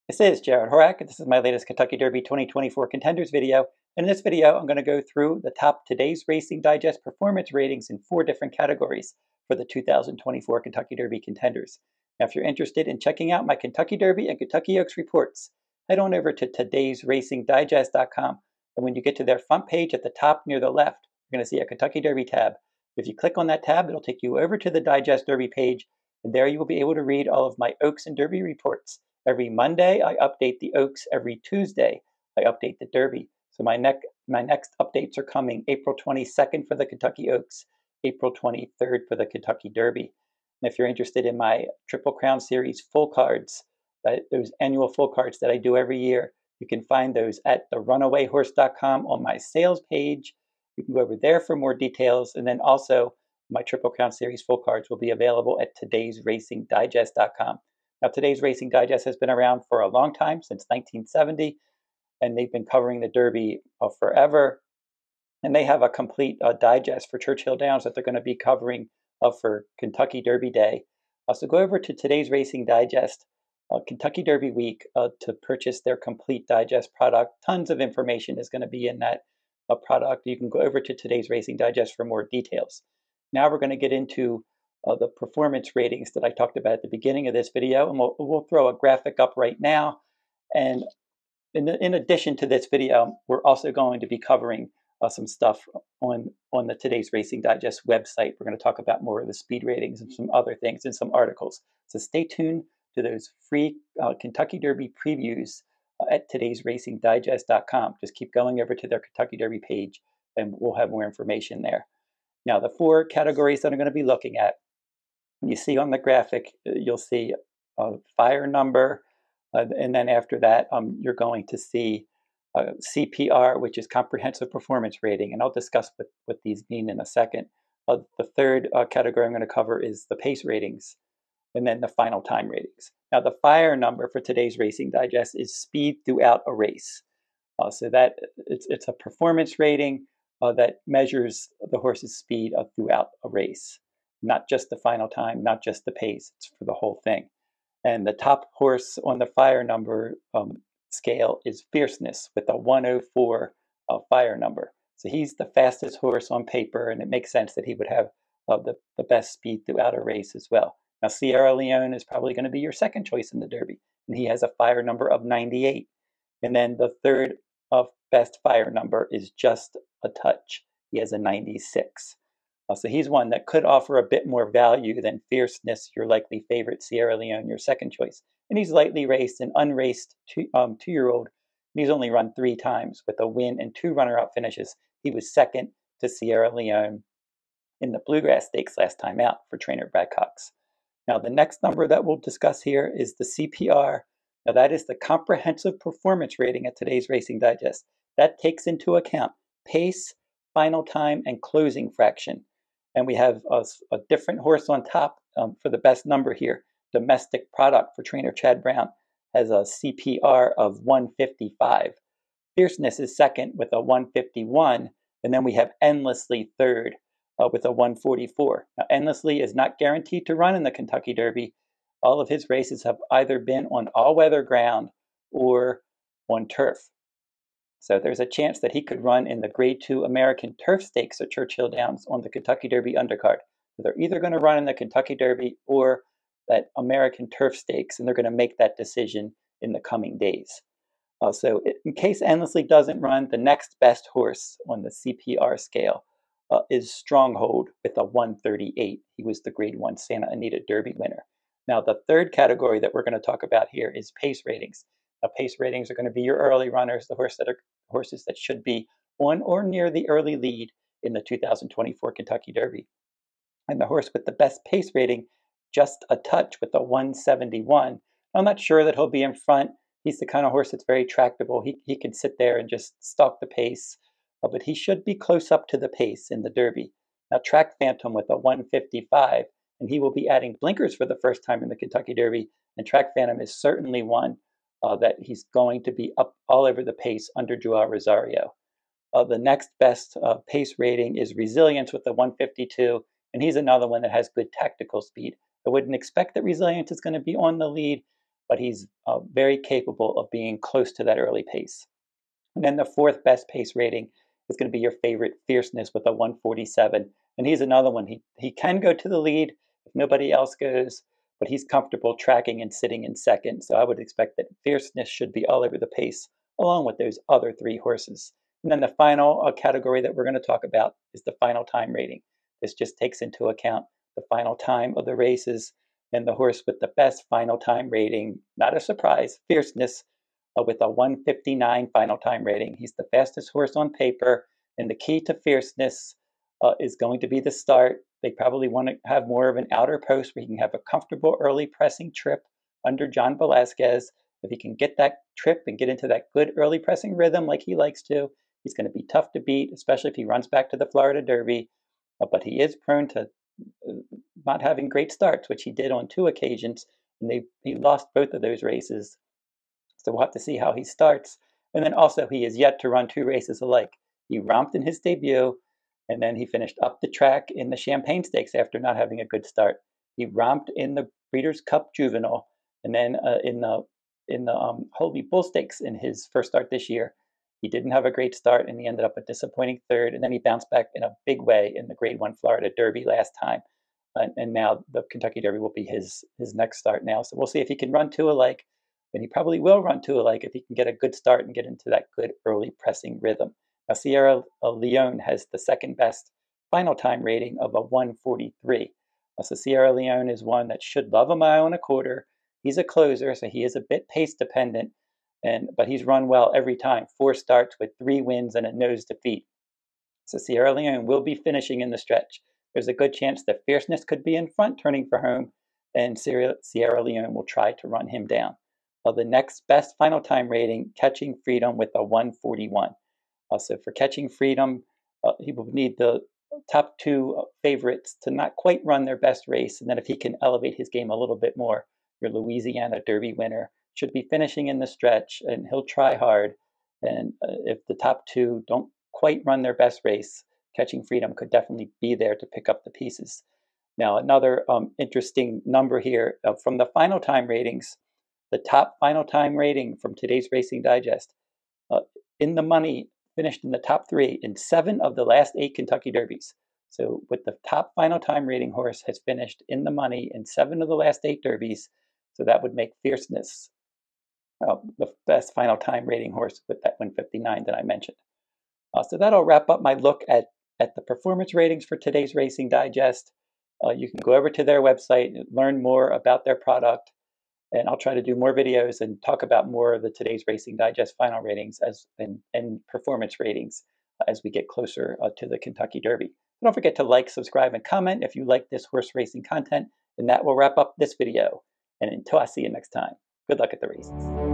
This is Jarrod Horak, and this is my latest Kentucky Derby 2024 Contenders video. In this video, I'm going to go through the top Today's Racing Digest performance ratings in 4 different categories for the 2024 Kentucky Derby Contenders. Now, if you're interested in checking out my Kentucky Derby and Kentucky Oaks reports, head on over to todaysracingdigest.com. And when you get to their front page at the top near the left, you're going to see a Kentucky Derby tab. If you click on that tab, it'll take you over to the Digest Derby page, and there you will be able to read all of my Oaks and Derby reports. Every Monday, I update the Oaks. Every Tuesday, I update the Derby. So my next updates are coming April 22nd for the Kentucky Oaks, April 23rd for the Kentucky Derby. And if you're interested in my Triple Crown Series full cards, those annual full cards that I do every year, you can find those at therunawayhorse.com on my sales page. You can go over there for more details. And then also my Triple Crown Series full cards will be available at todaysracingdigest.com. Now, Today's Racing Digest has been around for a long time, since 1970, and they've been covering the Derby forever. And they have a complete digest for Churchill Downs that they're going to be covering for Kentucky Derby Day. So go over to Today's Racing Digest, Kentucky Derby Week, to purchase their complete digest product. Tons of information is going to be in that product. You can go over to Today's Racing Digest for more details. Now we're going to get into the performance ratings that I talked about at the beginning of this video, and we'll throw a graphic up right now. And in addition to this video, we're also going to be covering some stuff on the Today's Racing Digest website. We're going to talk about more of the speed ratings and some other things and some articles. So stay tuned to those free Kentucky Derby previews at todaysracingdigest.com. Just keep going over to their Kentucky Derby page, and we'll have more information there. Now, the 4 categories that I'm going to be looking at, you see on the graphic, you'll see a fire number, and then after that, you're going to see CPR, which is comprehensive performance rating, and I'll discuss what these mean in a second. The third category I'm going to cover is the pace ratings, and then the final time ratings. Now, the fire number for Today's Racing Digest is speed throughout a race. So that it's a performance rating that measures the horse's speed throughout a race. Not just the final time, not just the pace, it's for the whole thing. And the top horse on the fire number scale is Fierceness with a 104 fire number. So he's the fastest horse on paper, and it makes sense that he would have the best speed throughout a race as well. Now, Leone is probably going to be your second choice in the Derby, and he has a fire number of 98. And then the third best fire number is Just a Touch. He has a 96. So he's one that could offer a bit more value than Fierceness, your likely favorite, Sierra Leone, your second choice. And he's lightly raced, an unraced two-year-old. He's only run 3 times with a win and 2 runner-up finishes. He was second to Sierra Leone in the Bluegrass Stakes last time out for trainer Brad Cox. Now, the next number that we'll discuss here is the CPR. Now, that is the comprehensive performance rating at Today's Racing Digest. That takes into account pace, final time, and closing fraction. And we have a different horse on top for the best number here. Domestic Product for trainer Chad Brown has a CPR of 155. Fierceness is second with a 151. And then we have Endlessly third with a 144. Now, Endlessly is not guaranteed to run in the Kentucky Derby. All of his races have either been on all-weather ground or on turf. So there's a chance that he could run in the Grade 2 American Turf Stakes at Churchill Downs on the Kentucky Derby undercard. So they're either going to run in the Kentucky Derby or that American Turf Stakes, and they're going to make that decision in the coming days. So in case Endlessly doesn't run, the next best horse on the CPR scale is Stronghold with a 138. He was the Grade 1 Santa Anita Derby winner. Now, the third category that we're going to talk about here is pace ratings. Now, pace ratings are going to be your early runners, the horses that should be on or near the early lead in the 2024 Kentucky Derby. And the horse with the best pace rating, Just a Touch with a 171. I'm not sure that he'll be in front. He's the kind of horse that's very tractable. He can sit there and just stalk the pace, but he should be close up to the pace in the Derby. Now, Track Phantom with a 155, and he will be adding blinkers for the first time in the Kentucky Derby, and Track Phantom is certainly one that he's going to be up all over the pace under Joao Rosario. The next best pace rating is Resilience with the 152, and he's another one that has good tactical speed. I wouldn't expect that Resilience is going to be on the lead, but he's very capable of being close to that early pace. And then the fourth best pace rating is going to be your favorite Fierceness with a 147. And he's another one. He can go to the lead if nobody else goes, but he's comfortable tracking and sitting in second. So I would expect that Fierceness should be all over the pace, along with those other three horses. And then the final category that we're going to talk about is the final time rating. This just takes into account the final time of the races, and the horse with the best final time rating, not a surprise, Fierceness, with a 159 final time rating. He's the fastest horse on paper, and the key to Fierceness is going to be the start. They probably want to have more of an outer post where he can have a comfortable early pressing trip under John Velasquez. If he can get that trip and get into that good early pressing rhythm like he likes to, he's going to be tough to beat, especially if he runs back to the Florida Derby. But he is prone to not having great starts, which he did on 2 occasions, and he lost both of those races. So we'll have to see how he starts. And then also, he is yet to run 2 races alike. He romped in his debut, and then he finished up the track in the Champagne Stakes after not having a good start. He romped in the Breeders' Cup Juvenile, and then in the Holy Bull Stakes in his first start this year. He didn't have a great start, and he ended up a disappointing third, and then he bounced back in a big way in the Grade 1 Florida Derby last time. And now the Kentucky Derby will be his next start now. So we'll see if he can run 2 alike, and he probably will run 2 alike if he can get a good start and get into that good early pressing rhythm. Now, Sierra Leone has the second best final time rating of a 143. So Sierra Leone is one that should love a mile and a quarter. He's a closer, so he is a bit pace dependent, but he's run well every time. 4 starts with 3 wins and a nose defeat. So Sierra Leone will be finishing in the stretch. There's a good chance that Fierceness could be in front turning for home, and Sierra Leone will try to run him down. The next best final time rating, Catching Freedom with a 141. So for Catching Freedom, he will need the top 2 favorites to not quite run their best race, and then if he can elevate his game a little bit more, your Louisiana Derby winner should be finishing in the stretch, and he'll try hard. And if the top 2 don't quite run their best race, Catching Freedom could definitely be there to pick up the pieces. Now, another interesting number here from the final time ratings, the top final time rating from today's Racing Digest, in the money, finished in the top 3 in 7 of the last 8 Kentucky Derbies. So with the top final time rating horse has finished in the money in 7 of the last 8 Derbies. So that would make Fierceness the best final time rating horse with that 159 that I mentioned. So that'll wrap up my look at the performance ratings for today's Racing Digest. You can go over to their website and learn more about their product. And I'll try to do more videos and talk about more of the today's Racing Digest final ratings and performance ratings as we get closer to the Kentucky Derby. Don't forget to like, subscribe, and comment if you like this horse racing content. And that will wrap up this video. And until I see you next time, good luck at the races.